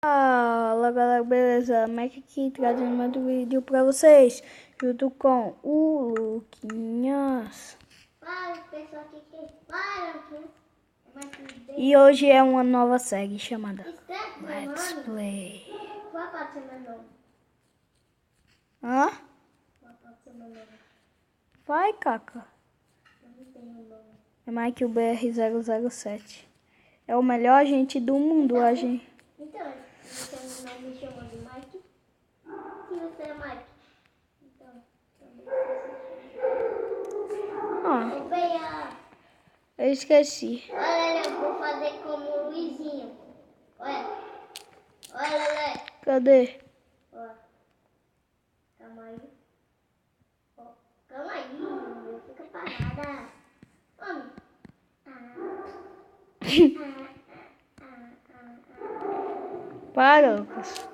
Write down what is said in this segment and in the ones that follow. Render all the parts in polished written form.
Fala galera, beleza? Mac aqui trazendo mais um vídeo pra vocês, junto com o Luquinhas. Fala pessoal, E hoje é uma nova série chamada escreve meu Let's nome. Play. Qual pode ser meu nome? Hã? Qual pode ser meu nome? Vai, Caca. Eu não tenho nome. É Mike o BR007. É o melhor agente do mundo, agente. Então, você não me chamou de Mike? Se você é Mike. Então, também Ah, ô, Beia. eu esqueci. Olha, eu vou fazer como o Luizinho. Olha. Olha, Lelé. Cadê? Ó. Calma aí. Ó. Calma aí, meu. Fica parada. Homem. Para, Lucas.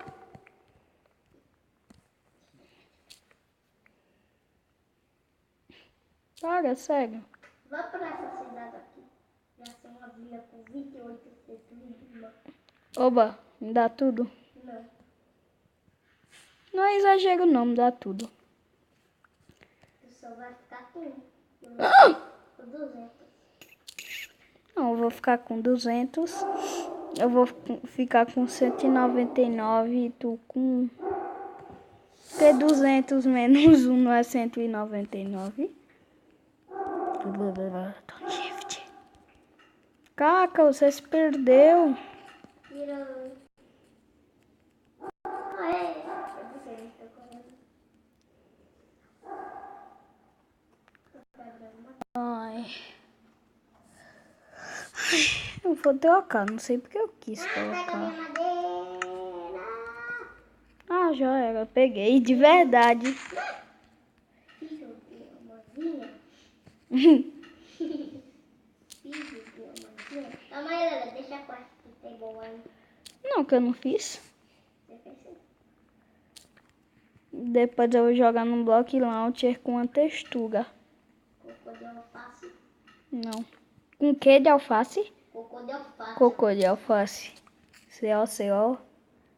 Para, sério. Vá para essa cidade aqui. Já tem uma vila com 28 pessoas. Oba, me dá tudo. Não. Não é exagero não, me dá tudo. Tu só vai ficar com 200. Não, eu vou ficar com 200. Eu vou ficar com 199 e tu com... Porque 200 menos 1 não é 199. Don't shift. Caca, você se perdeu. Tira. Ah, é. Eu não sei, estou correndo. Ai. Eu vou trocar, não sei porque eu quis Pega minha colocar. madeira. Ah, já era, peguei de verdade. Filho de uma vinha. Filho de uma vinha. Calma aí, Lela, deixa a parte que tem bom aí. Não, que eu não fiz. Você fez isso? Depois eu vou jogar no Block Launcher com a textura. Cocô de alface. Não. Com que de alface? Cocô de alface. Cocô de alface. C-O-C-O.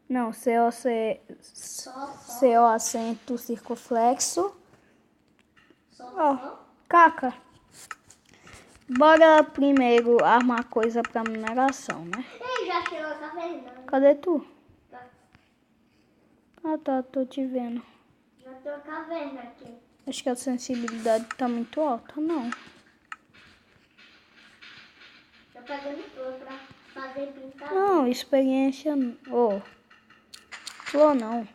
Não, C-O-C... Só. C-O acento circunflexo. Ó, Só. Caca. Bora primeiro armar coisa pra mineração, né? Ei, já chegou a caverna. Cadê tu? Tá. Ah, tá, tô te vendo. Já tem uma caverna aqui. Acho que a sensibilidade tá muito alta, não. Tô pegando flor pra fazer pintar. Não, experiência... Oh. Flor não.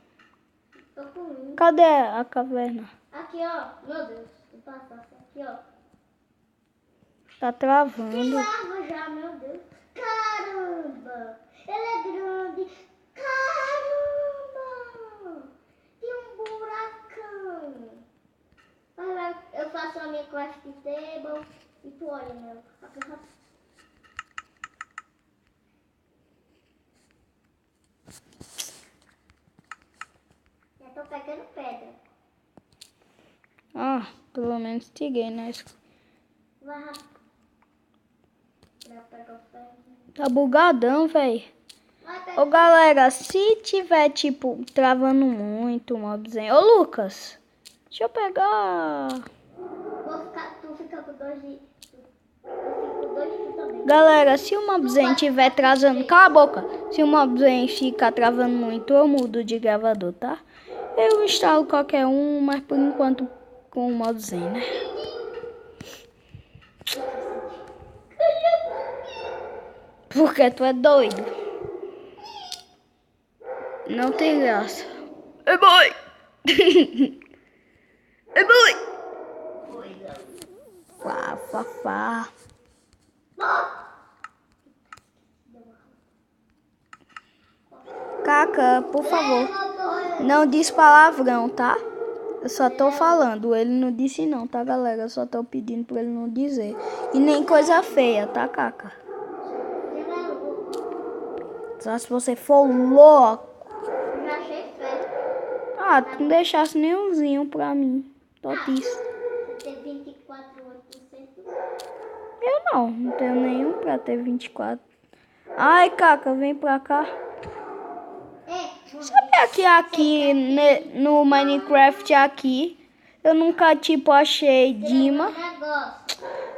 Tô com um. Cadê a caverna? Aqui, ó. Meu Deus. Vou passar aqui, ó. Tá Tem travando. lava já, meu Deus. Caramba! Ele é grande. Caramba! Tem um buracão. Vai lá, eu faço a minha craft table e tu olha nela. Rápido, rápido. Já tô pegando pedra. Ah, pelo menos tirei, né? Vai rápido. Já pega o pedra. Tá bugadão, velho. Vai pegar. Ô, galera, se tiver, tipo, travando muito o mobzinho... Ô, Lucas, deixa eu pegar... Tu fica com dois de... Eu fico com dois de tu também. Galera, se o mobzinho tiver travando... Cala a boca! Se o mobzinho ficar travando muito, eu mudo de gravador, tá? Eu instalo qualquer um, mas por enquanto com o mobzinho, né? Porque tu é doido. Não tem graça. Ei, boy! Ei, boy! Fá, fá, fá. Caca, por favor, não diz palavrão, tá? Eu só tô falando, ele não disse não, tá, galera? Eu só tô pedindo pra ele não dizer. E nem coisa feia, tá, Caca? Só se você for louco. Eu já achei feio. Ah, tu não deixasse nenhumzinho pra mim. Totice. Você tem 24,8%. Eu não tenho nenhum pra ter 24. Ai, Caca, vem pra cá. Sabia que no Minecraft aqui, eu nunca, tipo, achei Dima.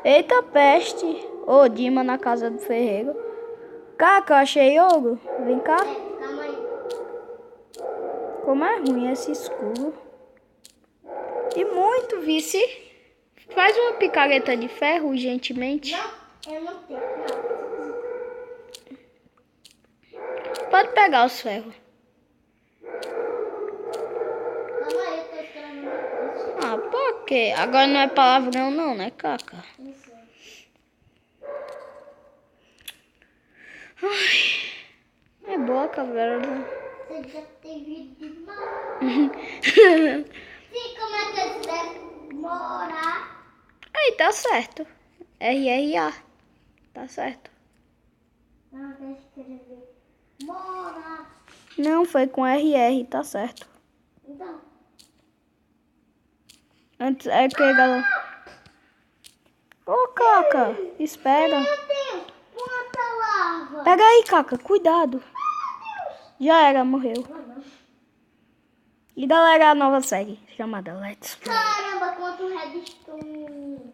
Eita peste. Ô, Dima na casa do ferreiro. Caca, eu achei ouro. Vem cá. Calma aí. Como é ruim esse escuro. E muito, vice. Faz uma picareta de ferro, urgentemente. Não, eu não tenho. Não. Pode pegar os ferros. Calma aí, eu tô escrevendo um negócio. Ah, por quê? Agora não é palavrão não, né, Caca? Isso. É boa a caverna. Você já tem vídeo demais. Sim, como é que eles devem morar? Aí, tá certo. RRA. Tá certo. Não, deixa eu escrever. Morar. Não, foi com RR, tá certo. Então. Antes é que galera. Ô, Caca, espera. Meu Deus, quanta lava. Pega aí, Caca, cuidado. Já era, morreu. E galera, a nova série chamada Let's Play. Caramba, quanto redstone.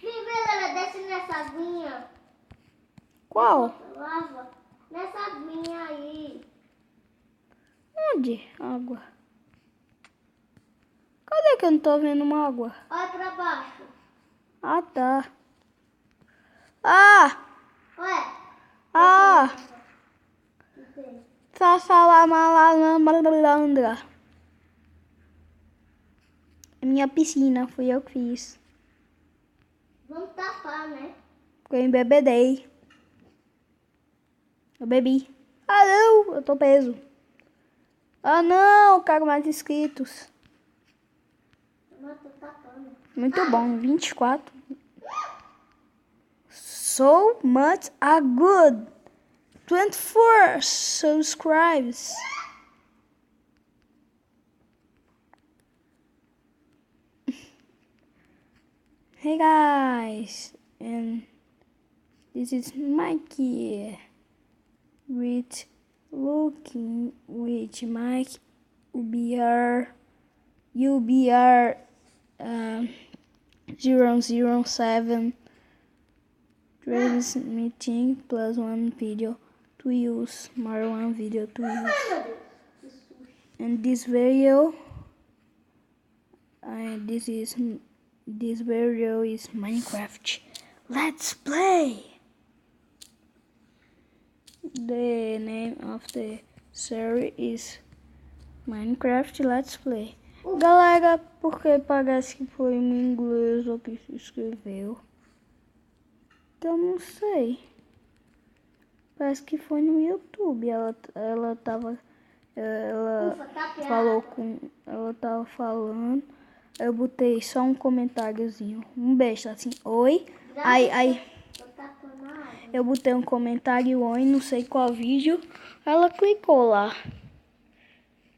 Vem ver, ela desce nessa aguinha. Qual? Lava. Nessa aguinha aí. Onde? Água. Cadê que eu não tô vendo uma água? Olha pra baixo. Ah, tá. Ah! Olha. Ah! Sassalamalamalandra. É minha piscina, fui eu que fiz. Vamos tapar, né? Eu embebedei. Eu bebi. Ah, não! Eu tô preso. Ah, não! Quero mais inscritos. Mas tô tapando. Muito bom. 24. So much a good. 24 subscribes. Hey guys, and this is Mikey with looking with Mike UBR 007 transmitting plus one video to use, more one video to use. And this video this video is Minecraft Let's Play. The name of the series is Minecraft Let's Play. Galera, porque parece que foi em inglês o que se escreveu. Eu não sei. Parece que foi no YouTube. Ela falou com. Ela tava falando. Eu botei só um comentáriozinho. Um beijo assim. Oi. Aí. Eu botei um comentário oi, não sei qual vídeo. Ela clicou lá.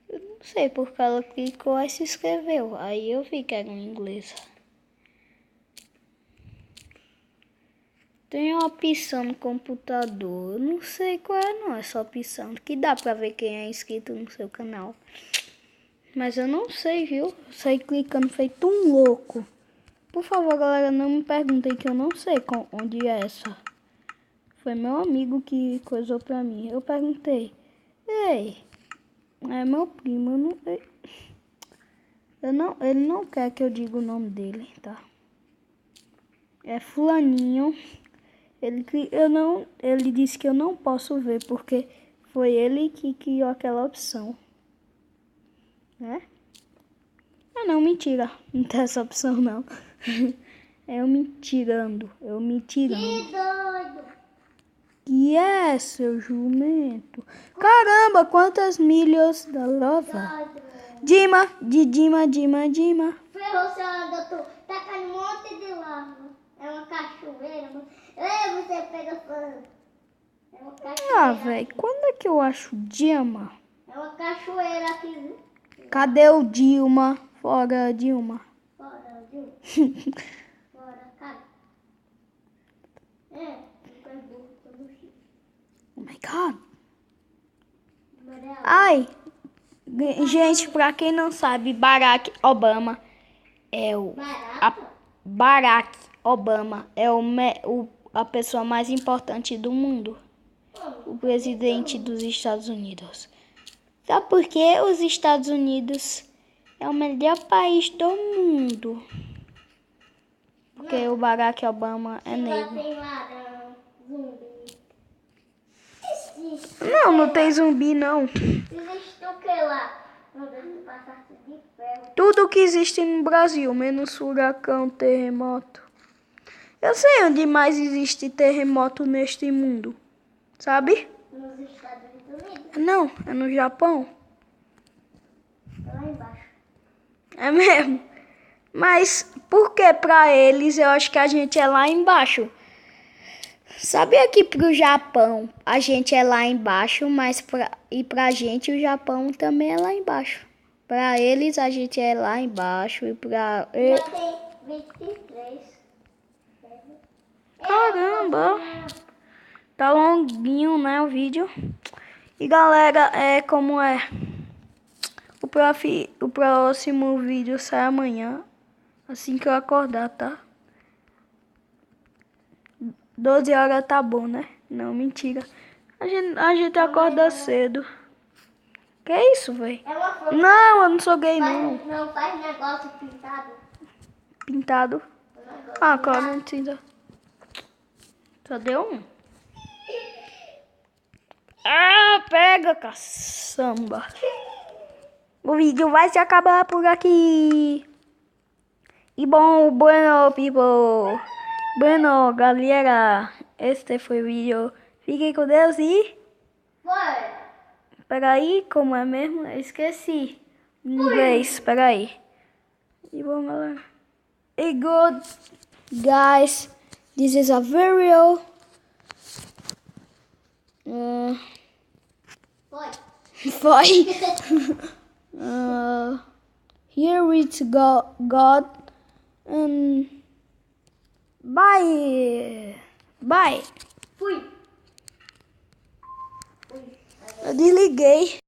Eu não sei porque ela clicou e se inscreveu. Aí eu vi que era em inglês. Tem uma opção no computador. Eu não sei qual é não. É só opção que dá pra ver quem é inscrito no seu canal. Mas eu não sei, viu? Eu saí clicando feito um louco. Por favor, galera, não me perguntem que eu não sei onde é essa. Foi meu amigo que coisou pra mim. Eu perguntei. Ei, é meu primo. Ele não quer que eu diga o nome dele, tá? É fulaninho. Ele disse que eu não posso ver porque foi ele que criou aquela opção. Né? Ah, não, mentira. Não tem essa opção, não. É eu me tirando. Que doido. Que é, seu jumento? Caramba, quantas milhas da lava. Dima. Ferrou, senhora, doutor. Tá caindo um monte de lava. É uma cachoeira. Ei, você pega fogo. É uma cachoeira. Ah, velho, quando é que eu acho Dima? É uma cachoeira aqui, viu? Cadê o Dilma? Fora, Dilma. Fora, Dilma. Fora, cara. Oh my God. Vai. Gente, pra quem não sabe, Barack Obama é Barack Obama é a pessoa mais importante do mundo. O presidente dos Estados Unidos. Sabe por que os Estados Unidos é o melhor país do mundo? Porque o Barack Obama é negro. Não tem zumbi, não. Existe o que lá? Não deixa tu passar de ferro. Tudo que existe no Brasil, menos furacão, terremoto. Eu sei onde mais existe terremoto neste mundo. Sabe? Nos Estados Unidos? Não, é no Japão. Lá embaixo. É mesmo. Mas por que pra eles eu acho que a gente é lá embaixo? Sabia que pro Japão a gente é lá embaixo, mas pra gente o Japão também é lá embaixo. Pra eles a gente é lá embaixo e pra... Já tem 23. Caramba! Tá longuinho, né, o vídeo. E galera, como é? O próximo vídeo sai amanhã, assim que eu acordar, tá? 12 horas tá bom, né? Não, mentira. A gente acorda cedo. Que isso, velho? É uma flor. Não, eu não sou gay, não. Não faz negócio pintado. Pintado? Ah, claro, não precisa. Só deu um. Ah, pega, caçamba. O vídeo vai se acabar por aqui. E bom, bueno, people. Bueno, galera. Este foi o vídeo. Fiquem com Deus e... Foi. Peraí, como é mesmo? Eu esqueci. Em inglês, peraí. E bom, galera. E good, guys. This is a video. Foi. Here with God. And bye. Bye. Fui. Eu desliguei.